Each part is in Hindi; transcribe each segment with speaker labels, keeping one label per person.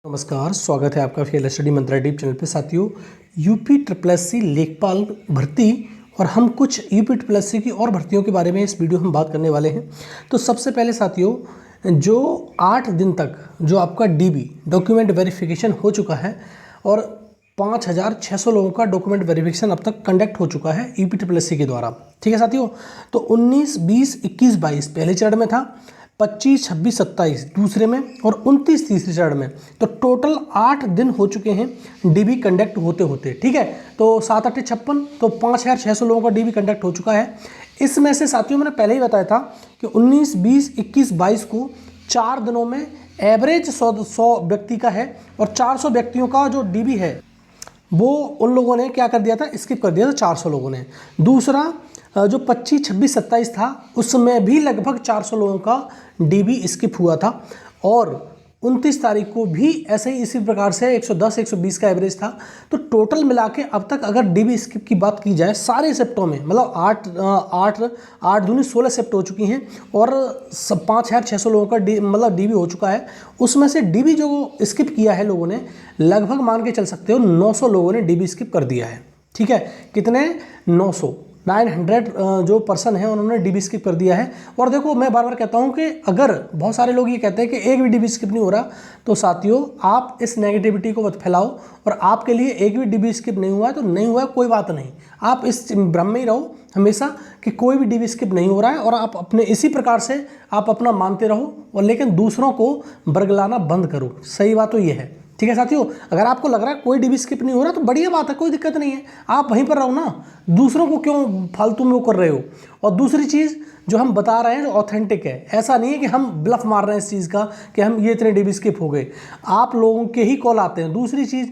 Speaker 1: नमस्कार, स्वागत है आपका फील्ड स्टडी मंत्रा डीप चैनल पे। साथियों, यूपी ट्रिपल एससी लेखपाल भर्ती और हम कुछ यूपी ट्रिपल एससी की और भर्तियों के बारे में इस वीडियो में बात करने वाले हैं। तो सबसे पहले साथियों, जो 8 दिन तक जो आपका डीबी डॉक्यूमेंट वेरिफिकेशन हो चुका है और 5600 लोगों का डॉक्यूमेंट वेरिफिकेशन अब तक कंडक्ट हो चुका है यूपी ट्रिपल एससी के द्वारा। ठीक है साथियों, तो 19, 20, 21, 22 पहले चरण में था, 25, 26, 27 दूसरे में और 29 तीसरे चरण में। तो टोटल 8 दिन हो चुके हैं डीबी कंडक्ट होते होते। ठीक है, तो 7 8 56, तो 5600 लोगों का डीबी कंडक्ट हो चुका है। इसमें से साथियों मैंने पहले ही बताया था कि 19, 20, 21, 22 को 4 दिनों में एवरेज 100 व्यक्ति का है और 400 व्यक्तियों का जो डीबी है वो उन लोगों ने क्या कर दिया था, स्किप कर दिया था 400 लोगों ने। दूसरा जो 25, 26, 27 था उसमें भी लगभग 400 लोगों का डीबी स्किप हुआ था और 29 तारीख को भी ऐसे ही इसी प्रकार से 110, 120 का एवरेज था। तो टोटल मिला के अब तक अगर डीबी स्किप की बात की जाए सारे शिफ्टों में, मतलब 8 दूनी 16 शिफ्ट हो चुकी हैं और 5600 लोगों का मतलब डीबी हो चुका है। उसमें से डीबी जो स्किप किया है लोगों ने, लगभग मान के चल सकते हो 900 लोगों ने डीबी स्किप कर दिया है। ठीक है, कितने? 900 जो पर्सन है उन्होंने डीबी स्किप कर दिया है। और देखो, मैं बार बार कहता हूं कि अगर बहुत सारे लोग ये कहते हैं कि एक भी डीबी स्किप नहीं हो रहा, तो साथियों आप इस नेगेटिविटी को मत फैलाओ। और आपके लिए एक भी डीबी स्किप नहीं हुआ है तो नहीं हुआ है, कोई बात नहीं। आप इस भ्रम में ही रहो हमेशा कि कोई भी डीबी स्किप नहीं हो रहा है और आप अपने इसी प्रकार से आप अपना मानते रहो, और लेकिन दूसरों को बरगलाना बंद करो। सही बात तो ये है। ठीक है साथियों, अगर आपको लग रहा है कोई डीबी स्किप नहीं हो रहा तो बढ़िया बात है, कोई दिक्कत नहीं है, आप वहीं पर रहो ना, दूसरों को क्यों फालतू में वो कर रहे हो। और दूसरी चीज़ जो हम बता रहे हैं जो ऑथेंटिक है, ऐसा नहीं है कि हम ब्लफ मार रहे हैं इस चीज़ का कि हम ये इतने डीबी स्किप हो गए, आप लोगों के ही कॉल आते हैं। दूसरी चीज़,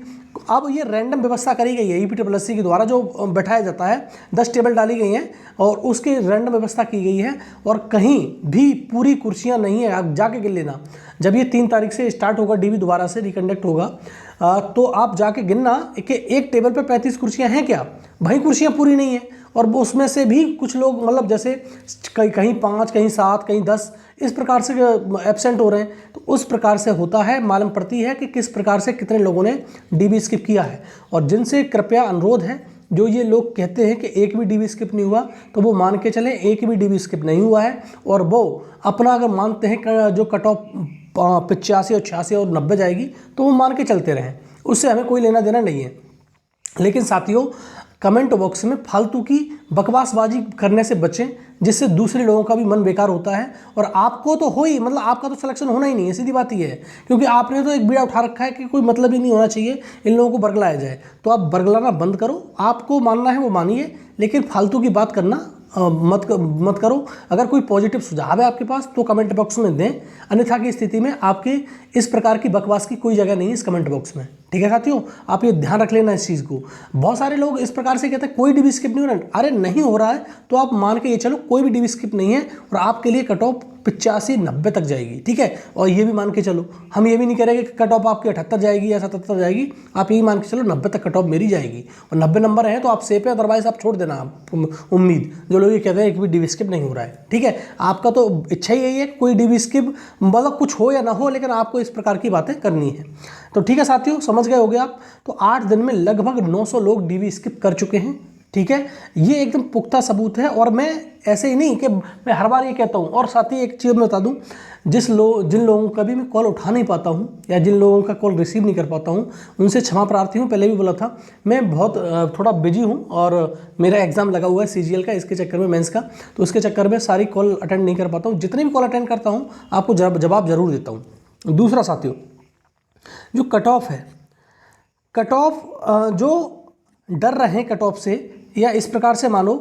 Speaker 1: अब ये रैंडम व्यवस्था करी गई है यूपी ट्रिपल एससी के द्वारा, जो बैठाया जाता है 10 टेबल डाली गई हैं और उसकी रैंडम व्यवस्था की गई है और कहीं भी पूरी कुर्सियां नहीं है। आप जाके गिन लेना, जब ये 3 तारीख से स्टार्ट होगा डीबी दोबारा से रिकंडक्ट होगा, तो आप जाके गिनना कि एक टेबल पर 35 कुर्सियां हैं क्या, वहीं कुर्सियां पूरी नहीं है। और उसमें से भी कुछ लोग मतलब जैसे कहीं 5, कहीं 7, कहीं 10 इस प्रकार से एब्सेंट हो रहे हैं। तो उस प्रकार से होता है, मालूम पड़ती है कि किस प्रकार से कितने लोगों ने डीबी स्किप किया है। और जिनसे कृपया अनुरोध है, जो ये लोग कहते हैं कि एक भी डीबी स्किप नहीं हुआ, तो वो मान के चले एक भी डीबी स्किप नहीं हुआ है। और वो अपना अगर मानते हैं जो कट ऑफ 85 और 86 और 90 जाएगी तो वो मान के चलते रहें, उससे हमें कोई लेना देना नहीं है। लेकिन साथियों, कमेंट बॉक्स में फालतू की बकवासबाजी करने से बचें, जिससे दूसरे लोगों का भी मन बेकार होता है और आपको तो हो ही, मतलब आपका तो सिलेक्शन होना ही नहीं है, सीधी बात ये है। क्योंकि आपने तो एक बीड़ा उठा रखा है कि कोई मतलब ही नहीं होना चाहिए इन लोगों को बरगलाया जाए। तो आप बरगलाना बंद करो, आपको मानना है वो मानिए, लेकिन फालतू की बात करना मत करो। अगर कोई पॉजिटिव सुझाव है आपके पास तो कमेंट बॉक्स में दें, अन्यथा की स्थिति में आपकी इस प्रकार की बकवास की कोई जगह नहीं है इस कमेंट बॉक्स में। ठीक है साथियों, आप ये ध्यान रख लेना इस चीज़ को। बहुत सारे लोग इस प्रकार से कहते हैं कोई डीबी स्किप नहीं हो रहा। अरे नहीं हो रहा है तो आप मान के ये चलो कोई भी डीबी स्किप नहीं है और आपके लिए कट ऑफ 85, 90 तक जाएगी। ठीक है, और ये भी मान के चलो, हम ये भी नहीं करेंगे कि कट ऑफ आपकी 78 जाएगी या 77 जाएगी, आप यही मान के चलो 90 तक कट ऑफ मेरी जाएगी। और 90 नंबर है तो आप सेफ है, अदरवाइज आप छोड़ देना उम्मीद। जो लोग ये कहते हैं एक भी डीबी स्किप नहीं हो रहा है, ठीक है, आपका तो इच्छा ही यही है कोई डीबी स्किप मतलब कुछ हो या ना हो, लेकिन आपको इस प्रकार की बातें करनी है। तो ठीक है साथियों, समझ गए होंगे आप। तो 8 दिन में लगभग 900 लोग डीबी स्किप कर चुके हैं। ठीक है, ये एकदम पुख्ता सबूत है। और मैं ऐसे ही नहीं कि मैं हर बार ये कहता हूँ। और साथ ही एक चीज़ मैं बता दूँ, जिन लोगों का भी मैं कॉल उठा नहीं पाता हूँ या जिन लोगों का कॉल रिसीव नहीं कर पाता हूँ, उनसे क्षमा प्रार्थी हूँ। पहले भी बोला था, मैं बहुत थोड़ा बिजी हूँ और मेरा एग्ज़ाम लगा हुआ है CGL का, इसके चक्कर में मेंस का, तो उसके चक्कर में सारी कॉल अटेंड नहीं कर पाता हूँ। जितने भी कॉल अटेंड करता हूँ आपको जवाब जरूर देता हूँ। दूसरा साथियों, जो कट ऑफ है, कट ऑफ जो डर रहे हैं कट ऑफ से, या इस प्रकार से मानो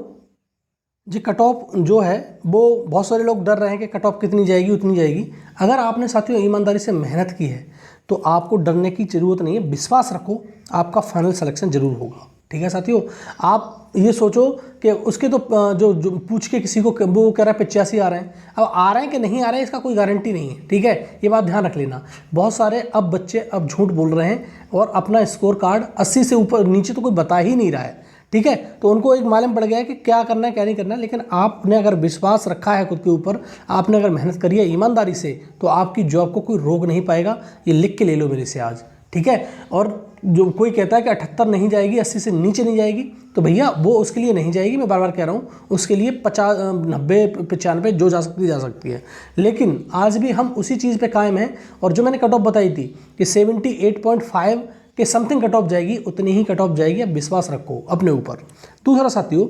Speaker 1: जी कट ऑफ जो है वो बहुत सारे लोग डर रहे हैं कि कट ऑफ कितनी जाएगी उतनी जाएगी। अगर आपने साथियों ईमानदारी से मेहनत की है तो आपको डरने की ज़रूरत नहीं है, विश्वास रखो, आपका फाइनल सिलेक्शन जरूर होगा। ठीक है साथियों, आप ये सोचो कि उसके तो जो पूछ के किसी को वो कह रहा है 85 आ रहे हैं, अब आ रहे हैं कि नहीं आ रहे हैं इसका कोई गारंटी नहीं है। ठीक है, ये बात ध्यान रख लेना। बहुत सारे अब बच्चे अब झूठ बोल रहे हैं और अपना स्कोर कार्ड 80 से ऊपर नीचे तो कोई बता ही नहीं रहा है। ठीक है। तो उनको एक मालूम पड़ गया है कि क्या करना है क्या नहीं करना है। लेकिन आपने अगर विश्वास रखा है खुद के ऊपर, आपने अगर मेहनत करी है ईमानदारी से, तो आपकी जॉब को कोई रोक नहीं पाएगा। ये लिख के ले लो मेरे से आज, ठीक है। और जो कोई कहता है कि 78 नहीं जाएगी, 80 से नीचे नहीं जाएगी, तो भैया वो उसके लिए नहीं जाएगी। मैं बार बार कह रहा हूँ, उसके लिए 50, 90, 95 जो जा सकती है। लेकिन आज भी हम उसी चीज़ पे कायम हैं। और जो मैंने कट ऑफ बताई थी कि 78.5 के समथिंग कट ऑफ जाएगी, उतनी ही कट ऑफ जाएगी। अब विश्वास रखो अपने ऊपर। दूसरा साथियों,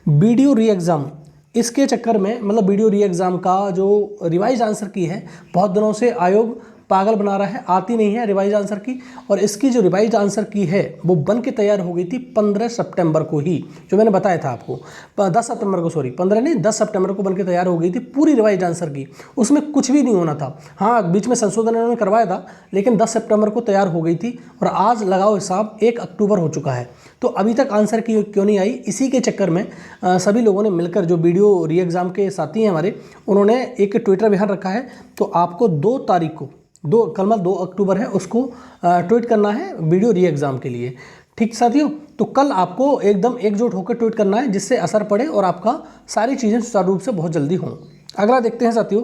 Speaker 1: वीडियो री एग्ज़ाम, इसके चक्कर में मतलब वीडियो री एग्ज़ाम का जो रिवाइज आंसर की है, बहुत दिनों से आयोग पागल बना रहा है, आती नहीं है रिवाइज आंसर की। और इसकी जो रिवाइज आंसर की है वो बन के तैयार हो गई थी 15 सितंबर को ही, जो मैंने बताया था आपको। 10 सितंबर को, सॉरी 15 नहीं, 10 सितंबर को बन के तैयार हो गई थी पूरी रिवाइज आंसर की। उसमें कुछ भी नहीं होना था। हाँ, बीच में संशोधन इन्होंने करवाया था, लेकिन 10 सितंबर को तैयार हो गई थी। और आज लगाओ हिसाब, 1 अक्टूबर हो चुका है, तो अभी तक आंसर की क्यों नहीं आई? इसी के चक्कर में सभी लोगों ने मिलकर, जो वीडियो री एग्ज़ाम के साथी हैं हमारे, उन्होंने एक ट्विटर अभियान रखा है। तो आपको 2 तारीख को, कल 2 अक्टूबर है, उसको ट्वीट करना है वीडियो री एग्ज़ाम के लिए, ठीक साथियों। तो कल आपको एकदम एकजुट होकर ट्वीट करना है, जिससे असर पड़े और आपका सारी चीज़ें सुचारू रूप से बहुत जल्दी हों। अगला देखते हैं साथियों।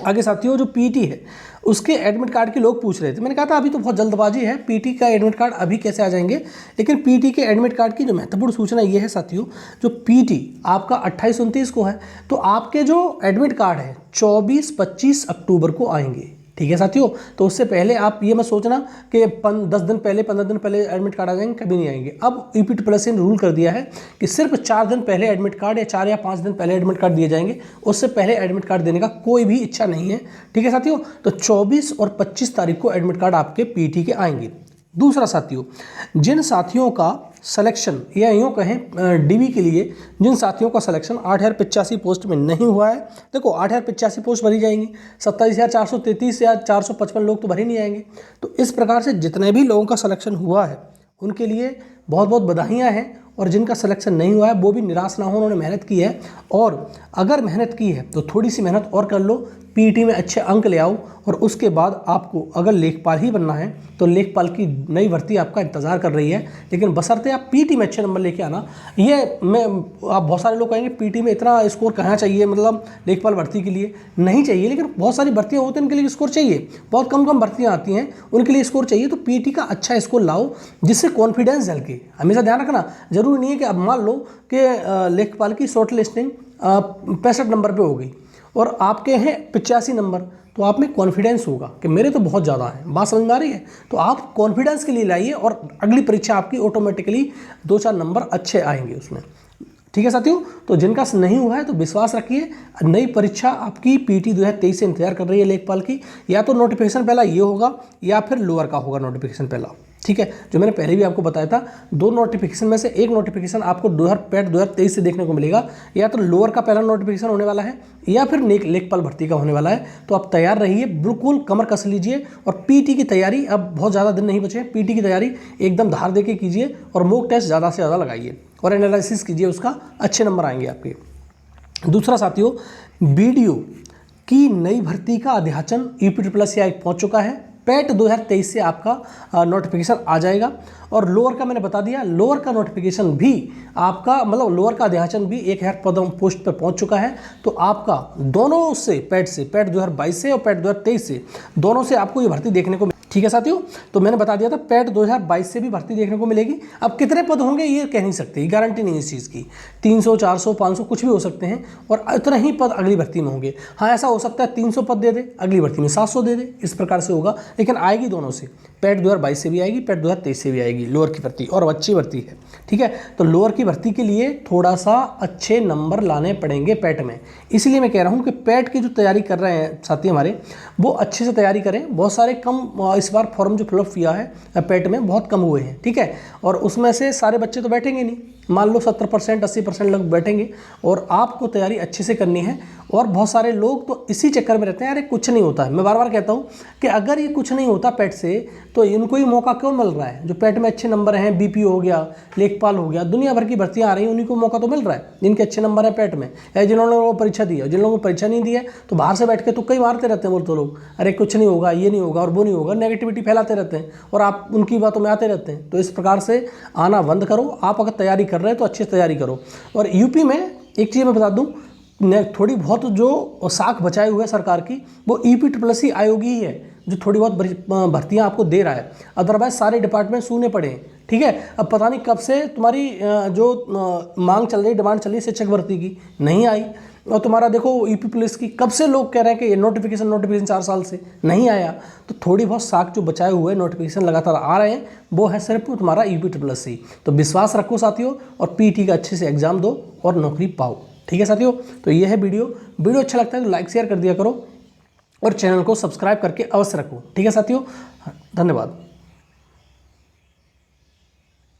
Speaker 1: आगे साथियों, जो पीटी है उसके एडमिट कार्ड के लोग पूछ रहे थे। मैंने कहा था अभी तो बहुत जल्दबाजी है, पीटी का एडमिट कार्ड अभी कैसे आ जाएंगे। लेकिन पीटी के एडमिट कार्ड की जो महत्वपूर्ण सूचना ये है साथियों, जो पीटी आपका 28-29 को है, तो आपके जो एडमिट कार्ड है 24-25 अक्टूबर को आएंगे, ठीक है साथियों। तो उससे पहले आप ये मत सोचना कि 10 दिन पहले, 15 दिन पहले एडमिट कार्ड आ जाएंगे, कभी नहीं आएंगे। अब ईपीटी प्लस ने रूल कर दिया है कि सिर्फ 4 दिन पहले एडमिट कार्ड, या 4 या 5 दिन पहले एडमिट कार्ड दिए जाएंगे। उससे पहले एडमिट कार्ड देने का कोई भी इच्छा नहीं है, ठीक है साथियों। तो 24 और 25 तारीख को एडमिट कार्ड आपके पीटी के आएंगे। दूसरा साथियों, जिन साथियों का सिलेक्शन, या यूँ कहें डीवी के लिए जिन साथियों का सिलेक्शन 8085 पोस्ट में नहीं हुआ है, देखो 8085 पोस्ट भरी जाएंगी, 27,433 या 455 लोग तो भरे नहीं आएंगे। तो इस प्रकार से जितने भी लोगों का सिलेक्शन हुआ है उनके लिए बहुत बहुत बधाइयाँ हैं। और जिनका सिलेक्शन नहीं हुआ है वो भी निराश ना हो, उन्होंने मेहनत की है। और अगर मेहनत की है तो थोड़ी सी मेहनत और कर लो, पीटी में अच्छे अंक ले आओ। और उसके बाद आपको अगर लेखपाल ही बनना है तो लेखपाल की नई भर्ती आपका इंतज़ार कर रही है। लेकिन बशर्ते आप पीटी में अच्छे नंबर लेके आना। ये आप बहुत सारे लोग कहेंगे पीटी में इतना स्कोर कहाँ चाहिए, मतलब लेखपाल भर्ती के लिए नहीं चाहिए। लेकिन बहुत सारी भर्तियाँ होती हैं उनके लिए स्कोर चाहिए, बहुत कम कम भर्तियाँ आती हैं उनके लिए स्कोर चाहिए। तो पीटी का अच्छा स्कोर लाओ, जिससे कॉन्फिडेंस झलके। हमेशा ध्यान रखना, जरूरी नहीं है कि अब मान लो कि लेखपाल की शॉर्ट लिस्टिंग 65 नंबर पे हो गई और आपके हैं 85 नंबर, तो आप में कॉन्फिडेंस होगा कि मेरे तो बहुत ज़्यादा है। बात समझ में आ रही है? तो आप कॉन्फिडेंस के लिए लाइए और अगली परीक्षा आपकी ऑटोमेटिकली 2-4 नंबर अच्छे आएंगे उसमें, ठीक है साथियों। तो जिनका नहीं हुआ है तो विश्वास रखिए, नई परीक्षा आपकी पीटी 2023 से इंतजार कर रही है लेखपाल की। या तो नोटिफिकेशन पहला ये होगा या फिर लोअर का होगा नोटिफिकेशन पहला, ठीक है। जो मैंने पहले भी आपको बताया था, 2 नोटिफिकेशन में से एक नोटिफिकेशन आपको 2023 से देखने को मिलेगा। या तो लोअर का पहला नोटिफिकेशन होने वाला है या फिर लेखपाल भर्ती का होने वाला है। तो आप तैयार रहिए, बिल्कुल कमर कस लीजिए। और पीटी की तैयारी, अब बहुत ज़्यादा दिन नहीं बचे, पीटी की तैयारी एकदम धार दे के कीजिए और मॉक टेस्ट ज़्यादा से ज़्यादा लगाइए और एनालिसिस कीजिए, उसका अच्छे नंबर आएंगे आपके। दूसरा साथियों, बीडीओ की नई भर्ती का अध्याचन ईपीटी प्लस पहुँच चुका है। पेट 2023 से आपका नोटिफिकेशन आ जाएगा। और लोअर का मैंने बता दिया, लोअर का नोटिफिकेशन भी आपका, मतलब लोअर का अध्याचन भी 1000 पद पोस्ट पर पहुंच चुका है। तो आपका दोनों से, पेट 2022 से और पेट 2023 से, दोनों से आपको ये भर्ती देखने को, ठीक है साथियों। तो मैंने बता दिया था पेट 2022 से भी भर्ती देखने को मिलेगी। अब कितने पद होंगे ये कह नहीं सकते, गारंटी नहीं है इस चीज़ की। 300, 400, 500 कुछ भी हो सकते हैं और इतना ही पद अगली भर्ती में होंगे। हाँ, ऐसा हो सकता है 300 पद दे दे, अगली भर्ती में 700 दे दे, इस प्रकार से होगा। लेकिन आएगी दोनों से, पेट 2022 से भी आएगी, पेट 2023 से भी आएगी लोअर की भर्ती, और अच्छी भर्ती है, ठीक है। तो लोअर की भर्ती के लिए थोड़ा सा अच्छे नंबर लाने पड़ेंगे पेट में। इसलिए मैं कह रहा हूँ कि पेट की जो तैयारी कर रहे हैं साथी हमारे, वो अच्छे से तैयारी करें। बहुत सारे कम इस बार फॉर्म जो फिलअप किया है पेट में बहुत कम हुए हैं, ठीक है। और उसमें से सारे बच्चे तो बैठेंगे नहीं, मान लो 70% 80% लोग बैठेंगे और आपको तैयारी अच्छे से करनी है। और बहुत सारे लोग तो इसी चक्कर में रहते हैं, अरे कुछ नहीं होता है। मैं बार बार कहता हूँ कि अगर ये कुछ नहीं होता पेट से तो इनको ही मौका क्यों मिल रहा है? जो पेट में अच्छे नंबर हैं, बीपीओ हो गया, लेखपाल हो गया, दुनिया भर की भर्तियाँ आ रही हैं, उन्हीं को मौका तो मिल रहा है जिनके अच्छे नंबर हैं पेट में, या जिन्होंने वो परीक्षा दी है। जिन लोगों को परीक्षा नहीं दी है तो बाहर से बैठ के तुक्का ही मारते रहते हैं बोलते लोग, अरे कुछ नहीं होगा, ये नहीं होगा और वो नहीं होगा, नेगेटिविटी फैलाते रहते हैं और आप उनकी बातों में आते रहते हैं। तो इस प्रकार से आना बंद करो। आप अगर तैयारी कर रहे हैं तो अच्छी तैयारी करो। और यूपी में एक चीज़ मैं बता दूं, थोड़ी बहुत जो साख बचाए हुए सरकार की, वो EPSS आयोग ही है जो थोड़ी बहुत भर्तियां आपको दे रहा है। अदरवाइज सारे डिपार्टमेंट सूने पड़े हैं, ठीक है। अब पता नहीं कब से तुम्हारी जो मांग चल रही, डिमांड चल रही है शिक्षक भर्ती की, नहीं आई। और तुम्हारा देखो EPSS की कब से लोग कह रहे हैं कि ये नोटिफिकेशन 4 साल से नहीं आया। तो थोड़ी बहुत साख जो बचाए हुए नोटिफिकेशन लगातार आ रहे हैं, वो है सिर्फ तुम्हारा EPSS। तो विश्वास रखो साथियों और PET का अच्छे से एग्जाम दो और नौकरी पाओ, ठीक है साथियों। तो ये है वीडियो अच्छा लगता है तो लाइक शेयर कर दिया करो और चैनल को सब्सक्राइब करके अवश्य रखो, ठीक है साथियों। धन्यवाद।